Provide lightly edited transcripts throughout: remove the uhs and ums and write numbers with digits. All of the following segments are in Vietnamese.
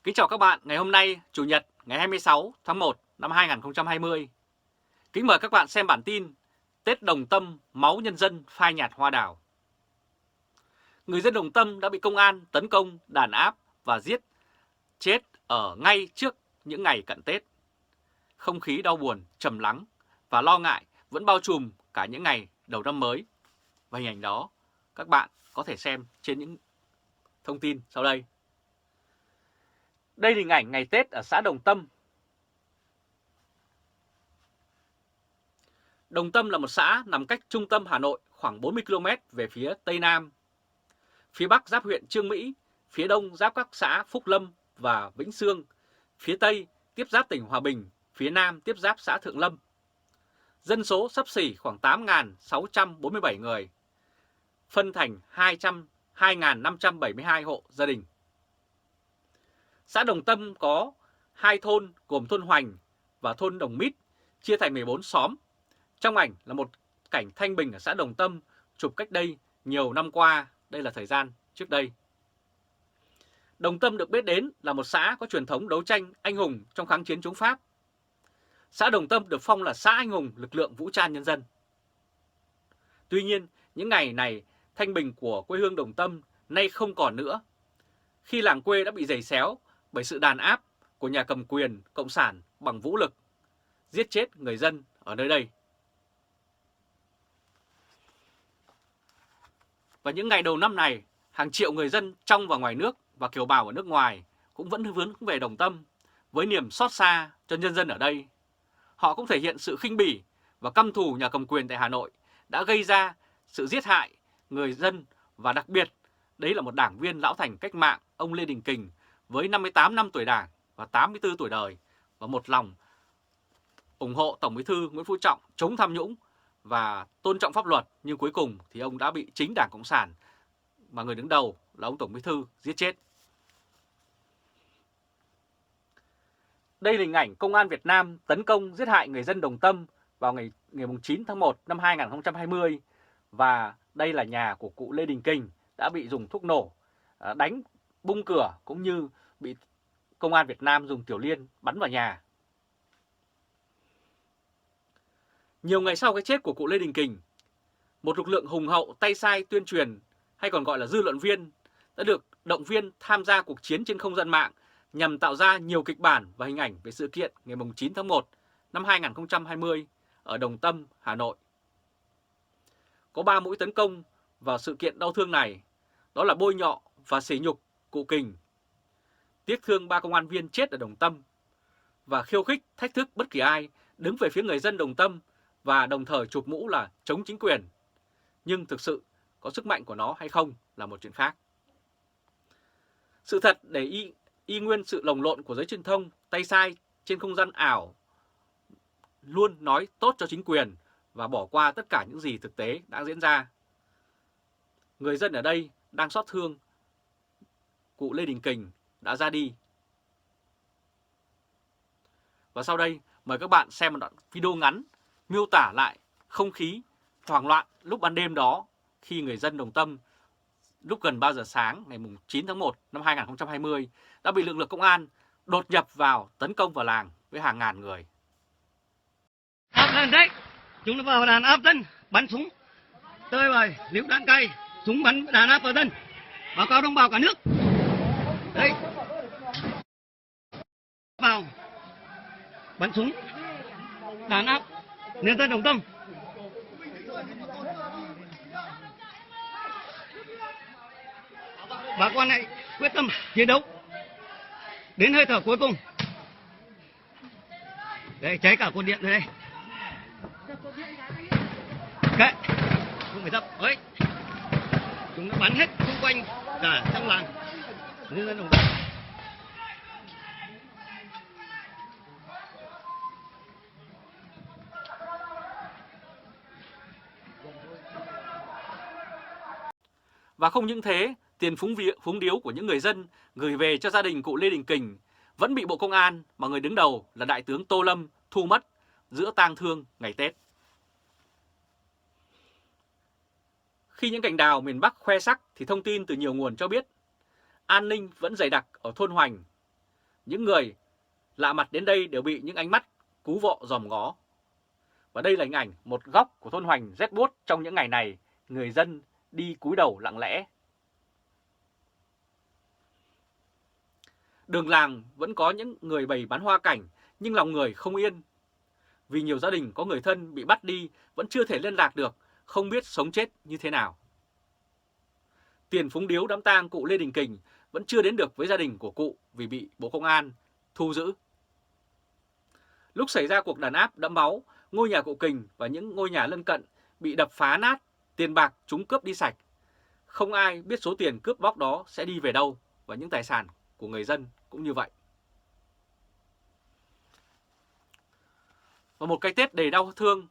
Kính chào các bạn ngày hôm nay, Chủ nhật ngày 26 tháng 1 năm 2020. Kính mời các bạn xem bản tin Tết Đồng Tâm, máu nhân dân phai nhạt hoa đào. Người dân Đồng Tâm đã bị công an tấn công, đàn áp và giết chết ở ngay trước những ngày cận Tết. Không khí đau buồn, trầm lắng và lo ngại vẫn bao trùm cả những ngày đầu năm mới. Và hình ảnh đó các bạn có thể xem trên những thông tin sau đây. Đây là hình ảnh ngày Tết ở xã Đồng Tâm. Đồng Tâm là một xã nằm cách trung tâm Hà Nội khoảng 40 km về phía Tây Nam. Phía Bắc giáp huyện Chương Mỹ, phía Đông giáp các xã Phúc Lâm và Vĩnh Sương, phía Tây tiếp giáp tỉnh Hòa Bình, phía Nam tiếp giáp xã Thượng Lâm. Dân số xấp xỉ khoảng 8.647 người, phân thành 2.572 hộ gia đình. Xã Đồng Tâm có 2 thôn gồm thôn Hoành và thôn Đồng Mít, chia thành 14 xóm. Trong ảnh là một cảnh thanh bình ở xã Đồng Tâm chụp cách đây nhiều năm qua, đây là thời gian trước đây. Đồng Tâm được biết đến là một xã có truyền thống đấu tranh anh hùng trong kháng chiến chống Pháp. Xã Đồng Tâm được phong là xã anh hùng lực lượng vũ trang nhân dân. Tuy nhiên, những ngày này thanh bình của quê hương Đồng Tâm nay không còn nữa, khi làng quê đã bị giày xéo bởi sự đàn áp của nhà cầm quyền cộng sản bằng vũ lực, giết chết người dân ở nơi đây. Và những ngày đầu năm này, hàng triệu người dân trong và ngoài nước và kiều bào ở nước ngoài cũng vẫn hướng về Đồng Tâm với niềm xót xa cho nhân dân ở đây. Họ cũng thể hiện sự khinh bỉ và căm thù nhà cầm quyền tại Hà Nội đã gây ra sự giết hại người dân, và đặc biệt đấy là một đảng viên lão thành cách mạng ông Lê Đình Kình với 58 năm tuổi Đảng và 84 tuổi đời và một lòng ủng hộ Tổng Bí thư Nguyễn Phú Trọng chống tham nhũng và tôn trọng pháp luật, nhưng cuối cùng thì ông đã bị chính Đảng Cộng sản mà người đứng đầu là ông Tổng Bí thư giết chết. Đây là hình ảnh Công an Việt Nam tấn công giết hại người dân Đồng Tâm vào ngày 9 tháng 1 năm 2020, và đây là nhà của cụ Lê Đình Kình đã bị dùng thuốc nổ đánh bung cửa, cũng như bị Công an Việt Nam dùng tiểu liên bắn vào nhà. Nhiều ngày sau cái chết của cụ Lê Đình Kình, một lực lượng hùng hậu tay sai tuyên truyền hay còn gọi là dư luận viên đã được động viên tham gia cuộc chiến trên không gian mạng nhằm tạo ra nhiều kịch bản và hình ảnh về sự kiện ngày 9 tháng 1 năm 2020 ở Đồng Tâm, Hà Nội. Có 3 mũi tấn công vào sự kiện đau thương này, đó là bôi nhọ và sỉ nhục cụ Kình, tiếc thương 3 công an viên chết ở Đồng Tâm và khiêu khích thách thức bất kỳ ai đứng về phía người dân Đồng Tâm và đồng thời chụp mũ là chống chính quyền. Nhưng thực sự có sức mạnh của nó hay không là một chuyện khác. Sự thật để y nguyên sự lồng lộn của giới truyền thông tay sai trên không gian ảo luôn nói tốt cho chính quyền và bỏ qua tất cả những gì thực tế đã diễn ra. Người dân ở đây đang xót thương cụ Lê Đình Kình đã ra đi. Và sau đây mời các bạn xem một đoạn video ngắn miêu tả lại không khí hoảng loạn lúc ban đêm đó, khi người dân Đồng Tâm lúc gần 3 giờ sáng ngày 9 tháng 1 năm 2020 đã bị lực lượng công an đột nhập vào tấn công vào làng với hàng ngàn người. Áp lên đấy, chúng nó vào đàn áp dân, bắn súng, tơi bời, liều đạn cay, súng bắn đàn áp vào dân, báo cáo đồng bào cả nước. Đấy, vào, bắn súng, đàn áp nhân dân Đồng Tâm. Bà con này quyết tâm chiến đấu đến hơi thở cuối cùng. Đây, cháy cả cột điện rồi đây. Kệ, không phải dập. Ấy, chúng nó bắn hết xung quanh cả trong làng nhân dân Đồng Tâm. Và không những thế, tiền phúng điếu của những người dân gửi về cho gia đình cụ Lê Đình Kình vẫn bị Bộ Công an mà người đứng đầu là Đại tướng Tô Lâm thu mất giữa tang thương ngày Tết. Khi những cành đào miền Bắc khoe sắc thì thông tin từ nhiều nguồn cho biết an ninh vẫn dày đặc ở thôn Hoành. Những người lạ mặt đến đây đều bị những ánh mắt cú vọ dòm ngó. Và đây là hình ảnh một góc của thôn Hoành rét buốt trong những ngày này, người dân đi cúi đầu lặng lẽ. Đường làng vẫn có những người bày bán hoa cảnh, nhưng lòng người không yên. Vì nhiều gia đình có người thân bị bắt đi vẫn chưa thể liên lạc được, không biết sống chết như thế nào. Tiền phúng điếu đám tang cụ Lê Đình Kình vẫn chưa đến được với gia đình của cụ vì bị Bộ Công an thu giữ. Lúc xảy ra cuộc đàn áp đẫm máu, ngôi nhà cụ Kình và những ngôi nhà lân cận bị đập phá nát, tiền bạc chúng cướp đi sạch. Không ai biết số tiền cướp bóc đó sẽ đi về đâu, và những tài sản của người dân cũng như vậy. Và một cái Tết đầy đau thương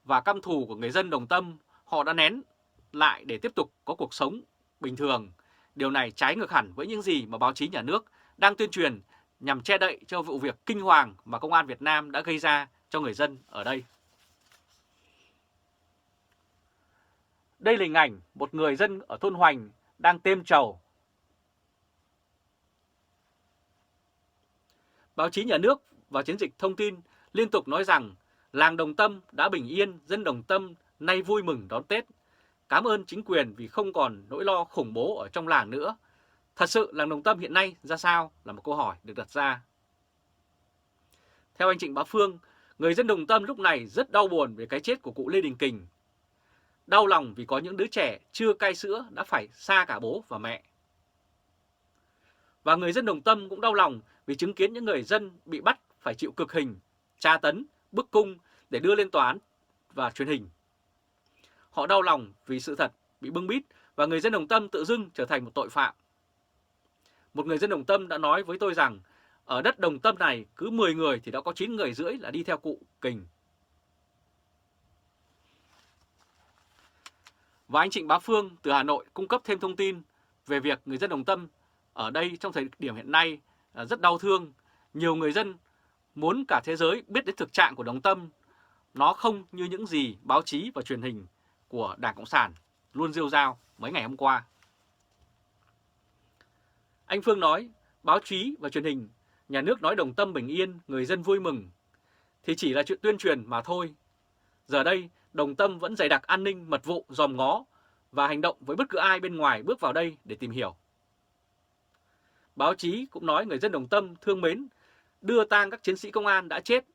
và căm thù của người dân Đồng Tâm, họ đã nén lại để tiếp tục có cuộc sống bình thường. Điều này trái ngược hẳn với những gì mà báo chí nhà nước đang tuyên truyền nhằm che đậy cho vụ việc kinh hoàng mà Công an Việt Nam đã gây ra cho người dân ở đây. Đây là hình ảnh một người dân ở thôn Hoành đang têm trầu. Báo chí nhà nước và chiến dịch thông tin liên tục nói rằng làng Đồng Tâm đã bình yên, dân Đồng Tâm nay vui mừng đón Tết. Cảm ơn chính quyền vì không còn nỗi lo khủng bố ở trong làng nữa. Thật sự làng Đồng Tâm hiện nay ra sao là một câu hỏi được đặt ra. Theo anh Trịnh Bá Phương, người dân Đồng Tâm lúc này rất đau buồn về cái chết của cụ Lê Đình Kình. Đau lòng vì có những đứa trẻ chưa cai sữa đã phải xa cả bố và mẹ. Và người dân Đồng Tâm cũng đau lòng vì chứng kiến những người dân bị bắt phải chịu cực hình, tra tấn, bức cung để đưa lên tòa án và truyền hình. Họ đau lòng vì sự thật bị bưng bít và người dân Đồng Tâm tự dưng trở thành một tội phạm. Một người dân Đồng Tâm đã nói với tôi rằng ở đất Đồng Tâm này cứ 10 người thì đã có 9 người rưỡi là đi theo cụ Kình. Và anh Trịnh Bá Phương từ Hà Nội cung cấp thêm thông tin về việc người dân Đồng Tâm ở đây trong thời điểm hiện nay rất đau thương. Nhiều người dân muốn cả thế giới biết đến thực trạng của Đồng Tâm. Nó không như những gì báo chí và truyền hình của Đảng Cộng sản luôn rêu rao mấy ngày hôm qua. Anh Phương nói, báo chí và truyền hình, nhà nước nói Đồng Tâm bình yên, người dân vui mừng, thì chỉ là chuyện tuyên truyền mà thôi. Giờ đây, Đồng Tâm vẫn dày đặc an ninh, mật vụ, dòm ngó và hành động với bất cứ ai bên ngoài bước vào đây để tìm hiểu. Báo chí cũng nói người dân Đồng Tâm thương mến, đưa tang các chiến sĩ công an đã chết.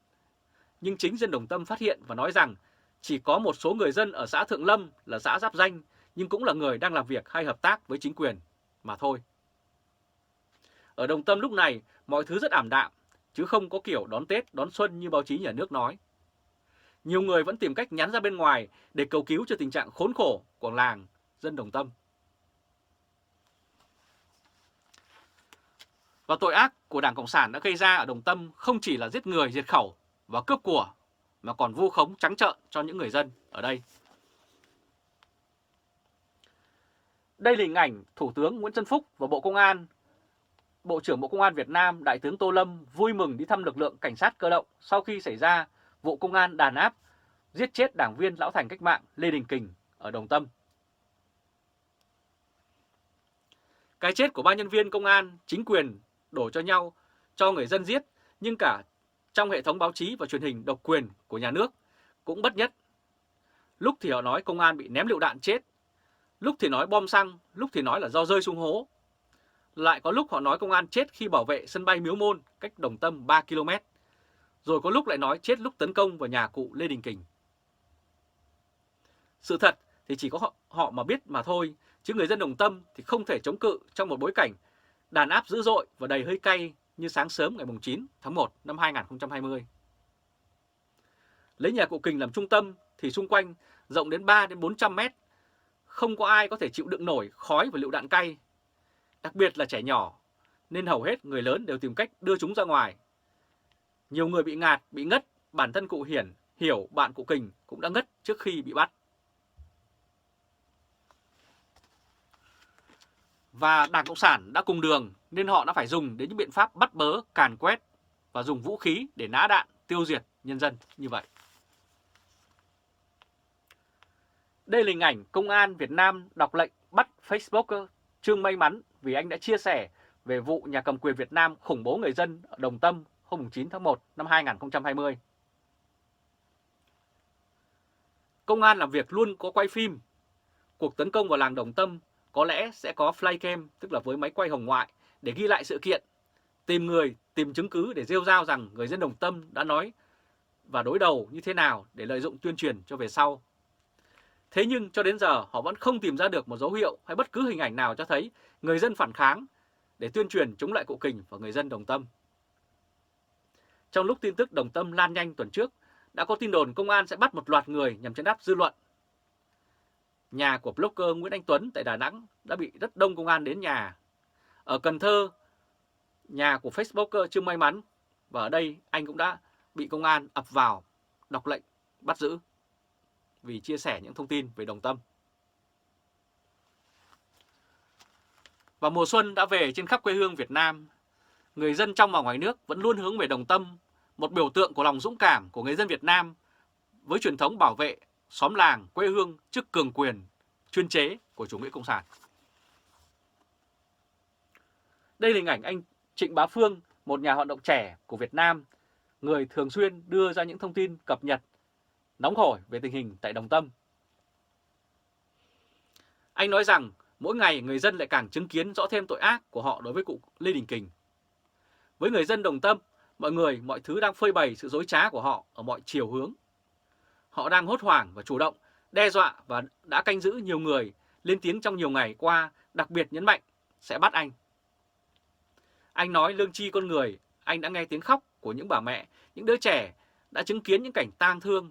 Nhưng chính dân Đồng Tâm phát hiện và nói rằng chỉ có một số người dân ở xã Thượng Lâm là xã giáp ranh, nhưng cũng là người đang làm việc hay hợp tác với chính quyền mà thôi. Ở Đồng Tâm lúc này mọi thứ rất ảm đạm, chứ không có kiểu đón Tết, đón Xuân như báo chí nhà nước nói. Nhiều người vẫn tìm cách nhắn ra bên ngoài để cầu cứu cho tình trạng khốn khổ của làng dân Đồng Tâm. Và tội ác của Đảng Cộng sản đã gây ra ở Đồng Tâm không chỉ là giết người, diệt khẩu và cướp của, mà còn vu khống trắng trợn cho những người dân ở đây. Đây là hình ảnh Thủ tướng Nguyễn Xuân Phúc và Bộ Công an. Bộ trưởng Bộ Công an Việt Nam Đại tướng Tô Lâm vui mừng đi thăm lực lượng cảnh sát cơ động sau khi xảy ra vụ công an đàn áp, giết chết đảng viên lão thành cách mạng Lê Đình Kình ở Đồng Tâm. Cái chết của ba nhân viên công an, chính quyền đổ cho nhau, cho người dân giết, nhưng cả trong hệ thống báo chí và truyền hình độc quyền của nhà nước cũng bất nhất. Lúc thì họ nói công an bị ném lựu đạn chết, lúc thì nói bom xăng, lúc thì nói là do rơi xuống hố. Lại có lúc họ nói công an chết khi bảo vệ sân bay Miếu Môn cách Đồng Tâm 3 km. Rồi có lúc lại nói chết lúc tấn công vào nhà cụ Lê Đình Kình. Sự thật thì chỉ có họ mà biết mà thôi, chứ người dân Đồng Tâm thì không thể chống cự trong một bối cảnh đàn áp dữ dội và đầy hơi cay như sáng sớm ngày 9 tháng 1 năm 2020. Lấy nhà cụ Kình làm trung tâm thì xung quanh rộng đến 3 đến 400 mét. Không có ai có thể chịu đựng nổi khói và lựu đạn cay. Đặc biệt là trẻ nhỏ, nên hầu hết người lớn đều tìm cách đưa chúng ra ngoài. Nhiều người bị ngạt, bị ngất, bản thân cụ Hiểu, bạn cụ Kình cũng đã ngất trước khi bị bắt. Và Đảng Cộng sản đã cùng đường nên họ đã phải dùng đến những biện pháp bắt bớ, càn quét và dùng vũ khí để nã đạn, tiêu diệt nhân dân như vậy. Đây là hình ảnh công an Việt Nam đọc lệnh bắt Facebooker Trương May Mắn vì anh đã chia sẻ về vụ nhà cầm quyền Việt Nam khủng bố người dân ở Đồng Tâm hôm 9 tháng 1 năm 2020. Công an làm việc luôn có quay phim. Cuộc tấn công vào làng Đồng Tâm có lẽ sẽ có flycam, tức là với máy quay hồng ngoại, để ghi lại sự kiện, tìm người, tìm chứng cứ để rêu rao rằng người dân Đồng Tâm đã nói và đối đầu như thế nào để lợi dụng tuyên truyền cho về sau. Thế nhưng cho đến giờ họ vẫn không tìm ra được một dấu hiệu hay bất cứ hình ảnh nào cho thấy người dân phản kháng để tuyên truyền chống lại cụ Kình và người dân Đồng Tâm. Trong lúc tin tức Đồng Tâm lan nhanh tuần trước, đã có tin đồn công an sẽ bắt một loạt người nhằm trấn áp dư luận. Nhà của blogger Nguyễn Anh Tuấn tại Đà Nẵng đã bị rất đông công an đến nhà. Ở Cần Thơ, nhà của Facebooker Trương May Mắn, và ở đây anh cũng đã bị công an ập vào đọc lệnh bắt giữ vì chia sẻ những thông tin về Đồng Tâm. Và mùa xuân đã về trên khắp quê hương Việt Nam. Người dân trong và ngoài nước vẫn luôn hướng về Đồng Tâm, một biểu tượng của lòng dũng cảm của người dân Việt Nam với truyền thống bảo vệ xóm làng, quê hương trước cường quyền, chuyên chế của chủ nghĩa cộng sản. Đây là hình ảnh anh Trịnh Bá Phương, một nhà hoạt động trẻ của Việt Nam, người thường xuyên đưa ra những thông tin cập nhật, nóng hổi về tình hình tại Đồng Tâm. Anh nói rằng mỗi ngày người dân lại càng chứng kiến rõ thêm tội ác của họ đối với cụ Lê Đình Kình. Với người dân Đồng Tâm, mọi thứ đang phơi bày sự dối trá của họ ở mọi chiều hướng. Họ đang hốt hoảng và chủ động, đe dọa và đã canh giữ nhiều người lên tiếng trong nhiều ngày qua, đặc biệt nhấn mạnh sẽ bắt anh. Anh nói lương tri con người, anh đã nghe tiếng khóc của những bà mẹ, những đứa trẻ đã chứng kiến những cảnh tang thương.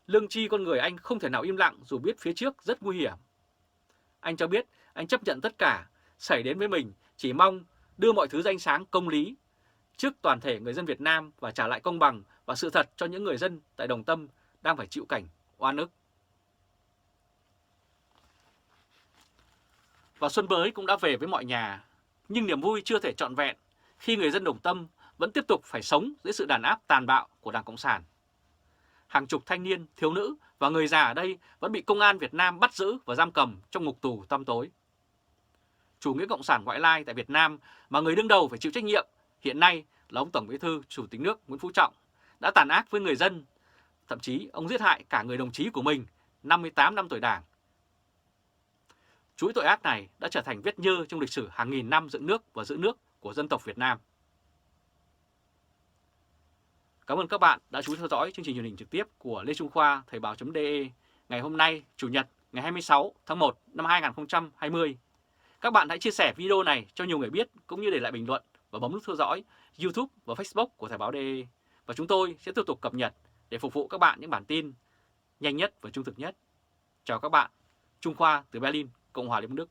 Lương tri con người anh không thể nào im lặng dù biết phía trước rất nguy hiểm. Anh cho biết anh chấp nhận tất cả xảy đến với mình, chỉ mong đưa mọi thứ ra ánh sáng công lý trước toàn thể người dân Việt Nam và trả lại công bằng và sự thật cho những người dân tại Đồng Tâm đang phải chịu cảnh oan ức. Và xuân mới cũng đã về với mọi nhà, nhưng niềm vui chưa thể trọn vẹn khi người dân Đồng Tâm vẫn tiếp tục phải sống dưới sự đàn áp tàn bạo của Đảng Cộng sản. Hàng chục thanh niên, thiếu nữ và người già ở đây vẫn bị công an Việt Nam bắt giữ và giam cầm trong ngục tù tăm tối. Chủ nghĩa cộng sản ngoại lai tại Việt Nam mà người đứng đầu phải chịu trách nhiệm hiện nay là ông Tổng Bí thư Chủ tịch nước Nguyễn Phú Trọng đã tàn ác với người dân, thậm chí ông giết hại cả người đồng chí của mình 58 năm tuổi Đảng. Chuỗi tội ác này đã trở thành vết nhơ trong lịch sử hàng nghìn năm dựng nước và giữ nước của dân tộc Việt Nam. Cảm ơn các bạn đã chú ý theo dõi chương trình truyền hình trực tiếp của Lê Trung Khoa Thời báo.de ngày hôm nay, Chủ nhật, ngày 26 tháng 1 năm 2020. Các bạn hãy chia sẻ video này cho nhiều người biết cũng như để lại bình luận và bấm nút theo dõi YouTube và Facebook của Thời báo.de. Và chúng tôi sẽ tiếp tục cập nhật để phục vụ các bạn những bản tin nhanh nhất và trung thực nhất. Chào các bạn, Trung Khoa từ Berlin, Cộng hòa Liên bang Đức.